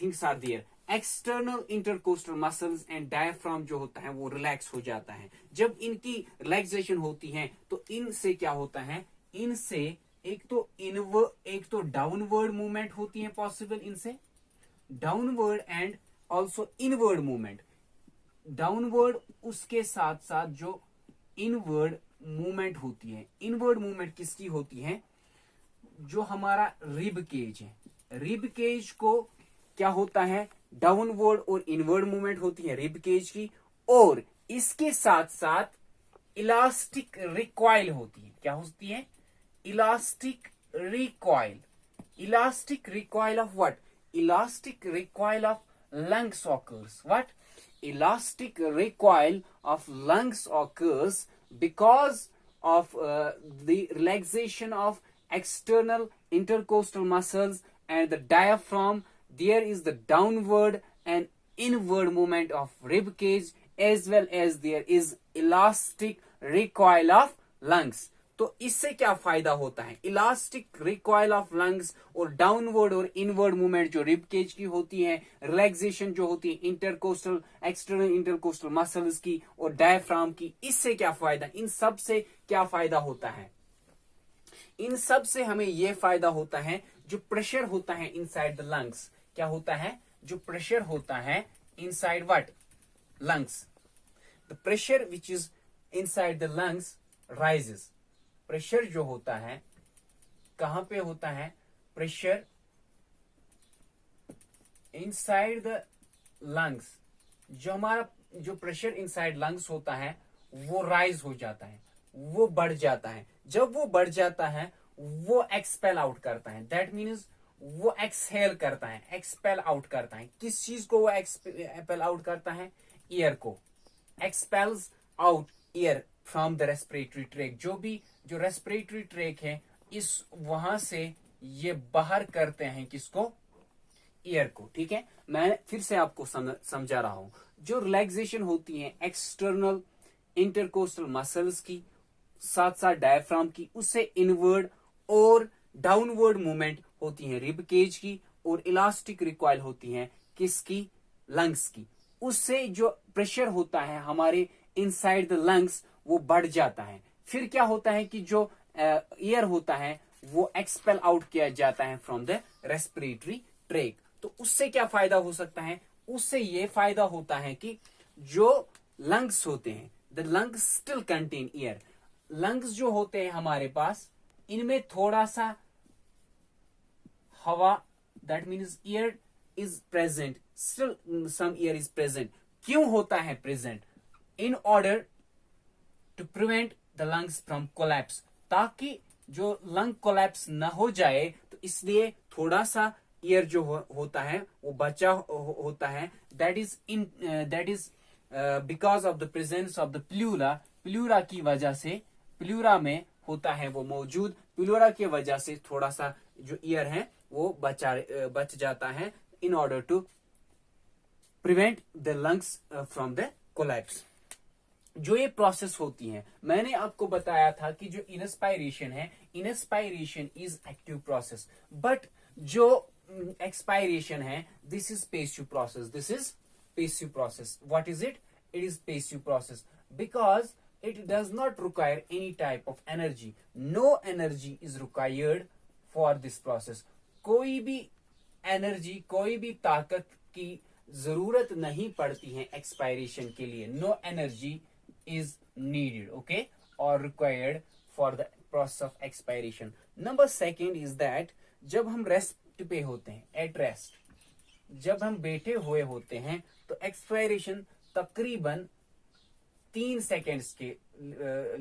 Things are there. External intercostal muscles and diaphragm जो होता है वो रिलैक्स हो जाता है। जब इनकी रिलैक्सेशन होती है तो इनसे क्या होता है, इनसे एक तो डाउनवर्ड मूवमेंट होती है पॉसिबल, इनसे downward and also inward movement. Downward उसके साथ साथ जो इनवर्ड मूवमेंट होती है, इनवर्ड मूवमेंट किसकी होती है, जो हमारा रिब केज है, रिब केज को क्या होता है, डाउनवर्ड और इनवर्ड मूवमेंट होती है रिब केज की, और इसके साथ साथ इलास्टिक रिकॉइल होती है। क्या होती है, elastic recoil. Elastic recoil of what, elastic recoil of lungs occurs. What? Elastic recoil of lungs occurs because of the relaxation of external intercostal muscles and the diaphragm. There is the downward and inward movement of rib cage, as well as there is elastic recoil of lungs. तो इससे क्या फायदा होता है, elastic recoil of lungs और downward और inward movement जो rib cage की होती है, रिलैक्सेशन जो होती है इंटरकोस्टल एक्सटर्नल इंटरकोस्टल मसल्स की और डायफ्राम की, इससे क्या फायदा, इन सब से क्या फायदा होता है, इन सब से हमें यह फायदा होता है जो प्रेशर होता है इनसाइड द लंग्स, क्या होता है, जो प्रेशर होता है inside what, lungs, the pressure which is inside the lungs rises. Pressure जो होता है कहां पे होता है, प्रेशर इनसाइड द लंग्स, जो हमारा जो प्रेशर इनसाइड लंग्स होता है वो राइज हो जाता है, वो बढ़ जाता है। जब वो बढ़ जाता है वो एक्सपेल आउट करता है, दैट मीन्स वो एक्सहेल करता है, एक्सपेल आउट करता है। किस चीज को वो एक्सपेल आउट करता है, एयर को, expels out air from the respiratory tract. जो रेस्पिरेटरी ट्रैक है इस वहां से ये बाहर करते हैं किसको, एयर को। ठीक है, मैं फिर से आपको समझा रहा हूं। जो रिलैक्सेशन होती है एक्सटर्नल इंटरकोस्टल मसल्स की साथ साथ डायफ्राम की, उससे इनवर्ड और डाउनवर्ड मूवमेंट होती है रिब केज की, और इलास्टिक रिकॉइल होती है किसकी, लंग्स की। उससे जो प्रेशर होता है हमारे इनसाइड द लंग्स वो बढ़ जाता है। फिर क्या होता है कि जो एयर होता है वो एक्सपेल आउट किया जाता है फ्रॉम द रेस्पिरेटरी ट्रैक। तो उससे क्या फायदा हो सकता है, उससे ये फायदा होता है कि जो लंग्स होते हैं, the lungs still contain air. Lungs जो होते हैं हमारे पास, इनमें थोड़ा सा हवा, that means air is present, still some air is present. क्यों होता है present, in order to prevent the lungs from collapse, ताकि जो लंग कोलैप्स न हो जाए, तो इसलिए थोड़ा सा एयर जो होता है वो बचा होता है। That is because of the presence of the pleura, pleura की वजह से, प्लूरा में होता है वो मौजूद, प्लूरा की वजह से थोड़ा सा जो एयर है वो बच जाता है, in order to prevent the lungs from the collapse. जो ये प्रोसेस होती है, मैंने आपको बताया था कि जो इंस्पायरेशन है, inspiration is active process, but जो एक्सपायरेशन है this is passive process, this is passive process. What is it, it is passive process because it does not require any type of energy, no energy is required for this process। कोई भी energy, कोई भी ताकत की जरूरत नहीं पड़ती है एक्सपायरेशन के लिए, no energy is needed, okay, or required for the process of expiration। Number second is that जब हम रेस्ट पे होते हैं, एट रेस्ट, जब हम बैठे हुए होते हैं तो एक्सपायरेशन तकरीबन 3 सेकेंड्स के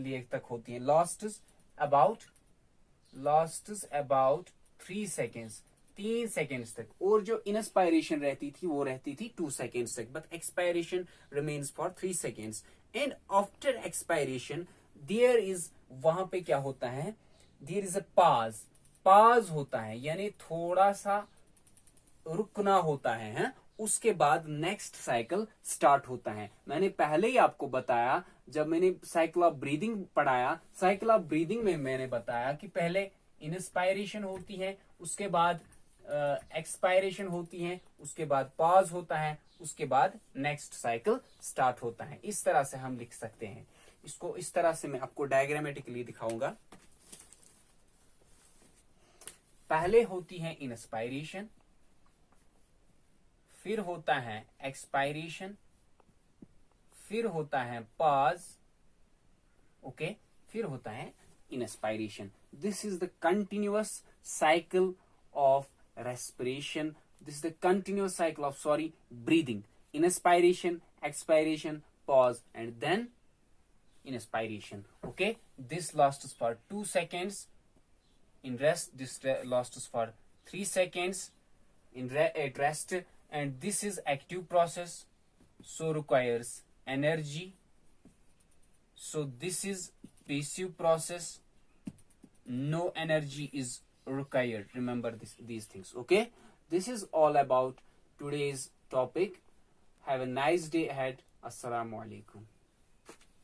लिए तक होती है, लास्ट अबाउट 3 सेकेंड्स, 3 सेकेंड्स तक, और जो इंस्पायरेशन रहती थी वो रहती थी 2 सेकेंड्स तक, but expiration remains for 3 seconds. And after expiration there is, वहां पे क्या होता है, देयर इज अ पाज होता है, यानी थोड़ा सा रुकना होता है, उसके बाद नेक्स्ट साइकिल स्टार्ट होता है। मैंने पहले ही आपको बताया, जब मैंने साइकिल ऑफ ब्रीदिंग पढ़ाया, साइकिल ऑफ ब्रीदिंग में मैंने बताया कि पहले इंस्पायरेशन होती है, उसके बाद एक्सपायरेशन होती है, उसके बाद पॉज होता है, उसके बाद नेक्स्ट साइकिल स्टार्ट होता है। इस तरह से हम लिख सकते हैं इसको। इस तरह से मैं आपको डायग्रामेटिकली दिखाऊंगा। पहले होती है इंस्पायरेशन, फिर होता है एक्सपायरेशन, फिर होता है पॉज, ओके, फिर होता है inspiration. This is the continuous cycle of respiration. This is the continuous cycle of breathing. Inspiration, expiration, pause, and then inspiration. Okay, this lasts for 2 seconds. In rest, this lasts for 3 seconds. At rest, and this is active process, so requires energy. So this is passive process. No energy is required. Remember these things. Okay, this is all about today's topic. Have a nice day ahead. Assalamu alaikum.